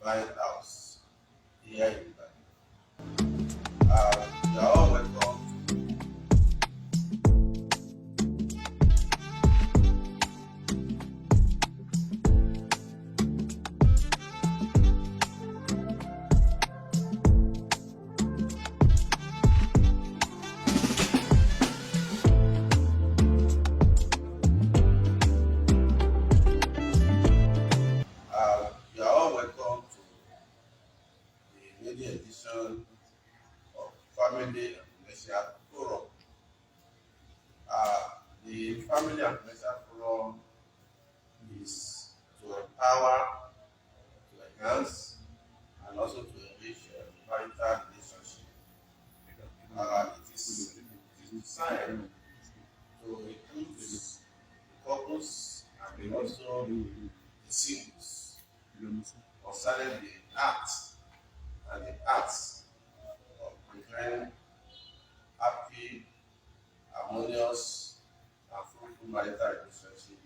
buying house here in Ibadan. You are all welcome. You are all welcome to the maiden edition of Family and Commercial Forum. Uh, the Family and Commercial Forum is to empower, to enhance, and also to enrich marital relationship. It is designed to include the couples and also the singles concerning the art and the arts of preparing happy, harmonious, and fruitful marital relationship,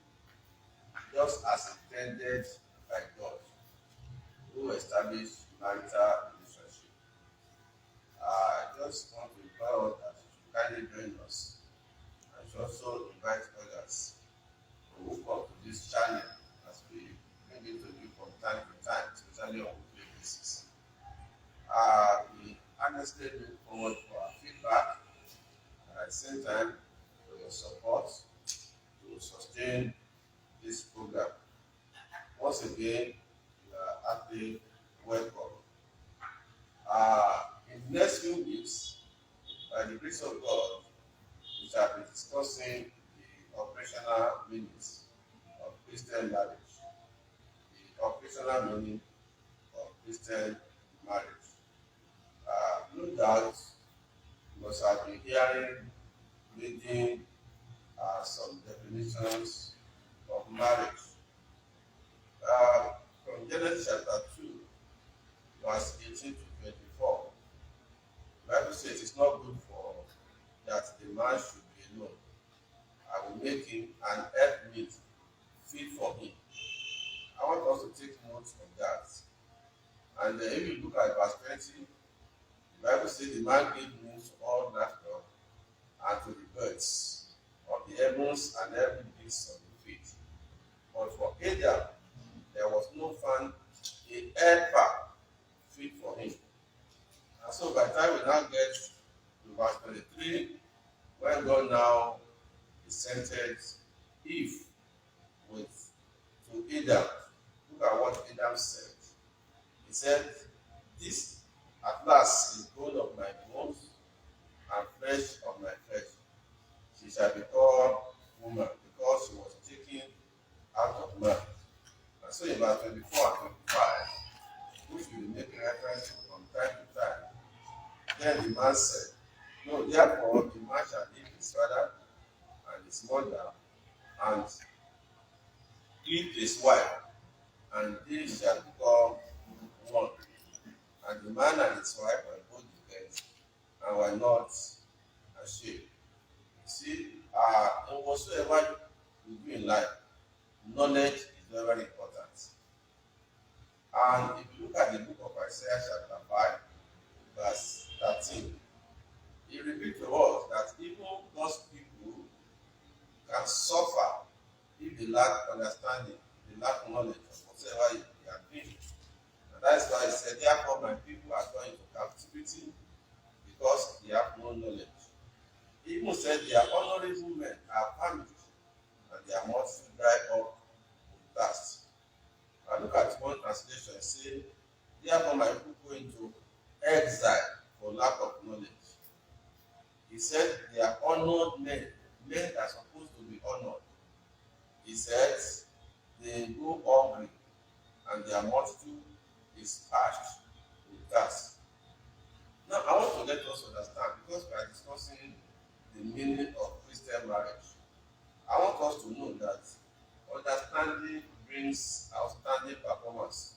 just as intended by God, who established marital relationship. I just want to invite us that you should kindly join us and should also invite others to hook up to this channel as we bring it to you from time to time, especially on weekly basis. We honestly look forward for our feedback and at the same time for your support to sustain this program. Once again, you are happily welcome. In the next few weeks, by the grace of God, we shall be discussing the operational meanings of Christian marriage. The operational meaning of Christian marriage. No doubt, you must have been hearing, reading some definitions of marriage. From Genesis chapter 2, verse 18 to 24, the Bible says it's not good for that the man should be alone. I will make him an helpmeet fit for him. I want us to take note of that. And if you look at verse 20, the Bible says the man gave names to all livestock and to the birds of the heavens and every beast of the field. But for Adam, there was no found a helper fit for him. And so by the time we now get to verse 23, when God now presented Eve with to Adam, look at what Adam said. He said, "This at last is bone of my bones and flesh of my flesh. She shall be called woman, because she was taken out of man." And so in verse 24 and 25, which we will make reference to from time to time, then the man said, "No, therefore the man shall leave his father and his mother and cleave his wife, and they shall become one. And the man and his wife were both naked and were not ashamed." See, in whatsoever you do in life, knowledge is very, very important. And if you look at the book of Isaiah chapter 5, verse 13, it reveals to us that even God's people can suffer if they lack understanding, they lack knowledge of whatever they are doing. And that's why he said, "Therefore my people are going into captivity because they have no knowledge." He even said, "Their honorable men are famished, and their mouths dry up with thirst." I look at one translation and say, "Therefore my people go into exile for lack of knowledge." He said, "They are honored men, men that are supposed to be honored." He said, "They go hungry, and their multitude is parched with thirst." Now, I want to let us understand, because we are discussing the meaning of Christian marriage. I want us to know that understanding brings outstanding performance.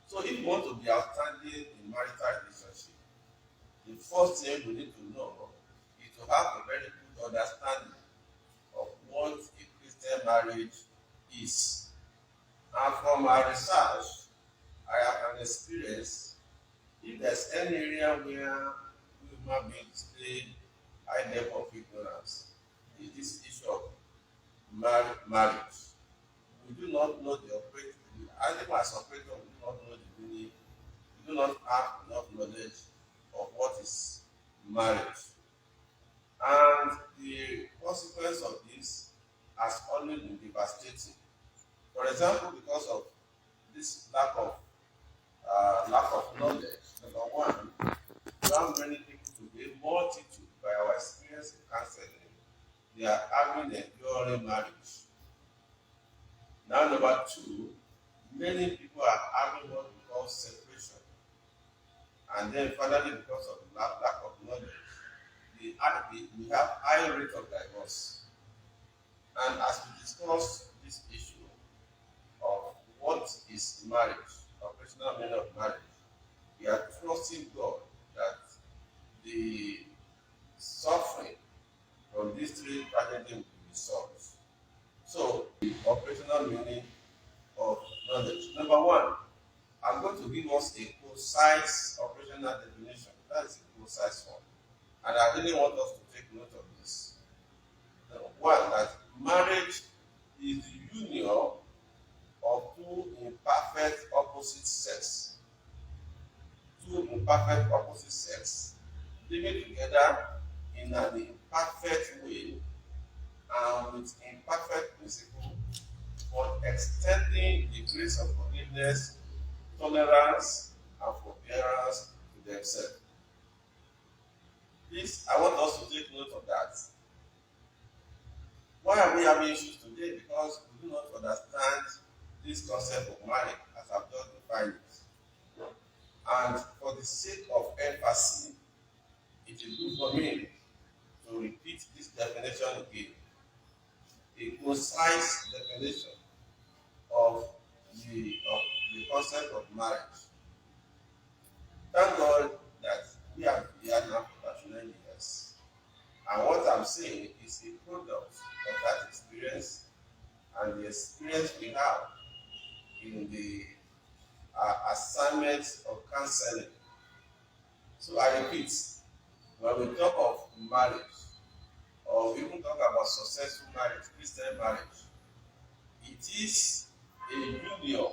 So if you want to be outstanding in marital relationship, the first thing we need to know is to have a very good understanding of what a Christian marriage is. And from our research, experience, if there's any area where human beings display high depth of ignorance, is this issue of marriage. We do not know the operator. The animal as operator, we do not know the meaning. We do not have enough knowledge of what is marriage. And the consequence of this has always been devastating. For example, because of this lack of knowledge, number one, we have many people today, multitude by our experience in counseling, they are having enduring marriage. Now, number two, many people are having what we call separation. And then finally, because of the lack of knowledge, we have high rate of divorce. And as we discuss this issue of what is marriage, operational meaning of marriage, we are trusting God that the suffering from these three tragedies will be solved. So, the operational meaning of knowledge. Number one, I'm going to give us a concise operational definition. That is a concise one. And I really want us to take note of this. One, that marriage is the union of two imperfect opposite sex. Two imperfect opposite sex living together in an imperfect way and with imperfect principle, but extending the grace of forgiveness, tolerance, and forbearance to themselves. Please, I want us to take note of that. Why are we having issues today? Because we do not understand this concept of marriage as I've just defined it. And for the sake of emphasis, it is good for me to repeat this definition again. A concise definition of the concept of marriage. Thank God that we have been here now for 39 years. And what I'm saying is a product of that experience and the experience we have in the assignments of counseling. So I repeat, when we talk of marriage, or we even talk about successful marriage, Christian marriage, it is a union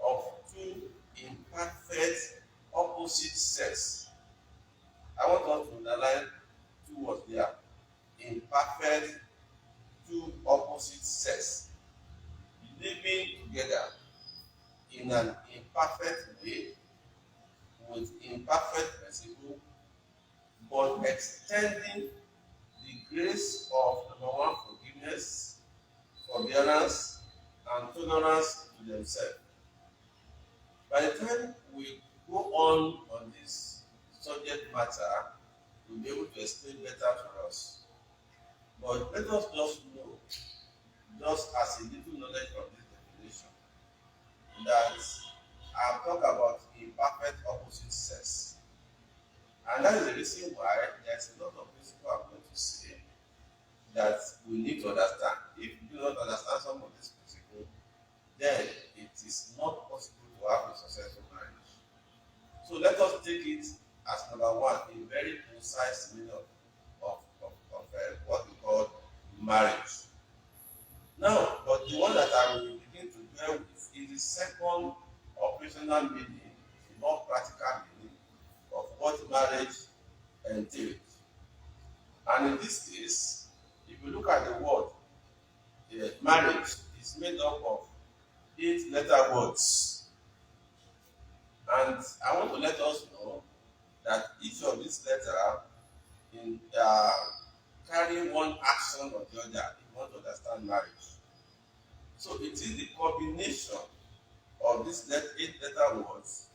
of two imperfect opposite sex. I want us to underline two words there. Imperfect, two opposite sex living together in an imperfect way with imperfect principle, but extending the grace of number one, forgiveness, forbearance, and tolerance to themselves. By the time we go on this subject matter, we'll be able to explain better for us. But let us just know, just as a little knowledge of this definition, that I've talked about imperfect opposite sex. And that is the reason why there's a lot of principles I'm going to say that we need to understand. If you do not understand some of these principles, then it is not possible to have a successful marriage. So let us take it as number one, a very concise meaning of what we call marriage. Now, but the one that I will begin to dwell with is the second operational meaning, the more practical meaning of what marriage entails. And in this case, if you look at the word, marriage is made up of 8 letter words. And I want to let us know that each of these letters carry one action or the other if you want to understand marriage. So it is the combination of these 8 letter words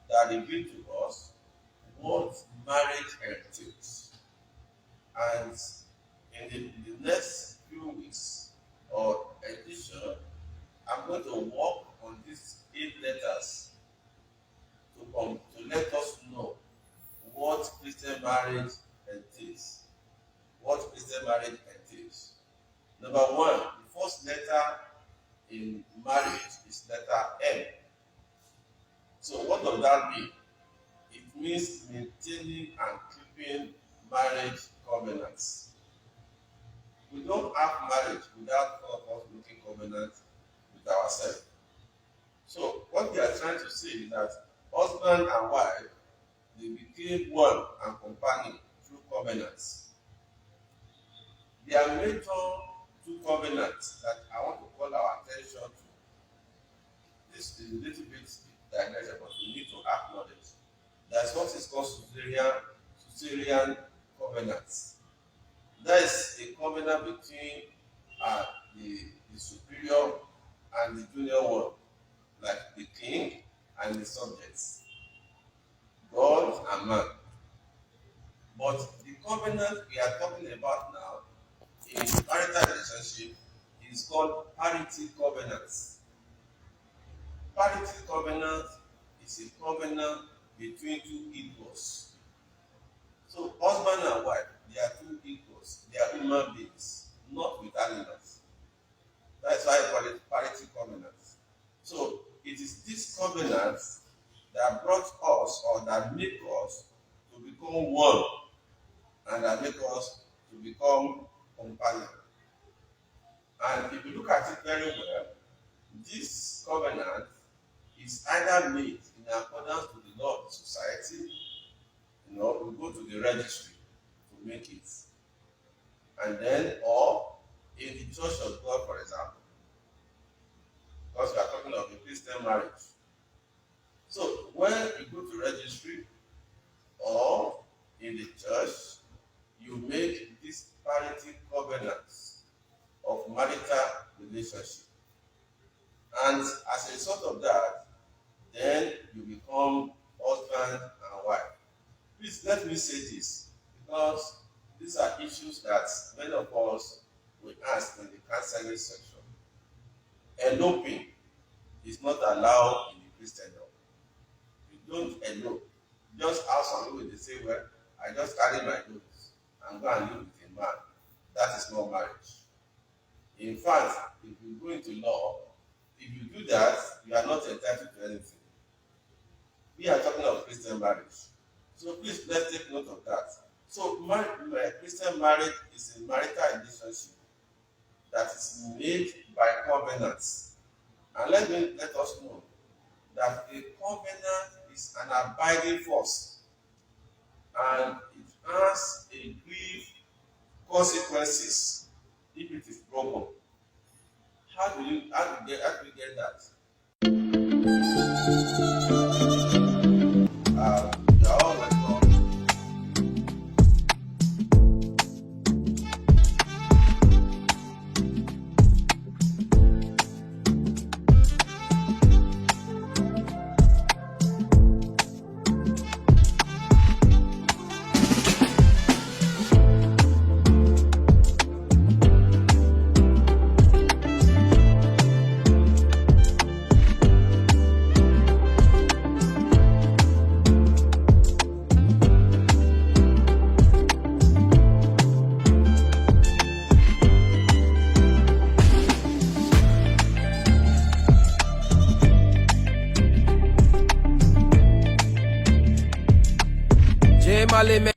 that reveal to us what marriage entails. And in the next few weeks or edition, I'm going to work on these 8 letters to let us know what Christian marriage entails. What Christian marriage entails. Number one, the first letter in marriage is letter M. So what does that mean? It means maintaining and keeping marriage covenants. We don't have marriage without all of us making covenants with ourselves. So what they are trying to say is that husband and wife, they became one and companion through covenants. There are major two covenants that I want to call our attention to. This is a little bit digression, but we need to acknowledge. That's what is called suzerain covenants. That is a covenant between the superior and the junior one, like the king and the subjects, God and man. But the covenant we are talking about now in marital relationship is called parity covenants. Parity covenant is a covenant between two equals. So husband and wife, they are two equals. They are human beings, not with animals. That's why I call it parity covenants. So it is this covenant that brought us or that make us to become one and that make us to become companion. And if you look at it very well, this covenant is either made in accordance to the law of the society, we go to the registry to make it, and then or in the church of God, for example, because we are talking of a Christian marriage. So when you go to registry or in the church, you make this parity covenants of marital relationship. And as a result of that, then you become husband and wife. Please let me say this, because these are issues that many of us will ask in the counseling section. Eloping is not allowed in the Christendom. You don't elope. Just how some people they say, well, I just carry my goods and go and live with a man. That is not marriage. In fact, if you go into law, if you do that, you are not entitled to anything. We are talking of Christian marriage. So please, let's take note of that. So Christian marriage is a marital relationship that is made by covenants. And let us know that a covenant is an abiding force, and it has a grave consequences if it is broken. How do we get that? You are all welcome. Malé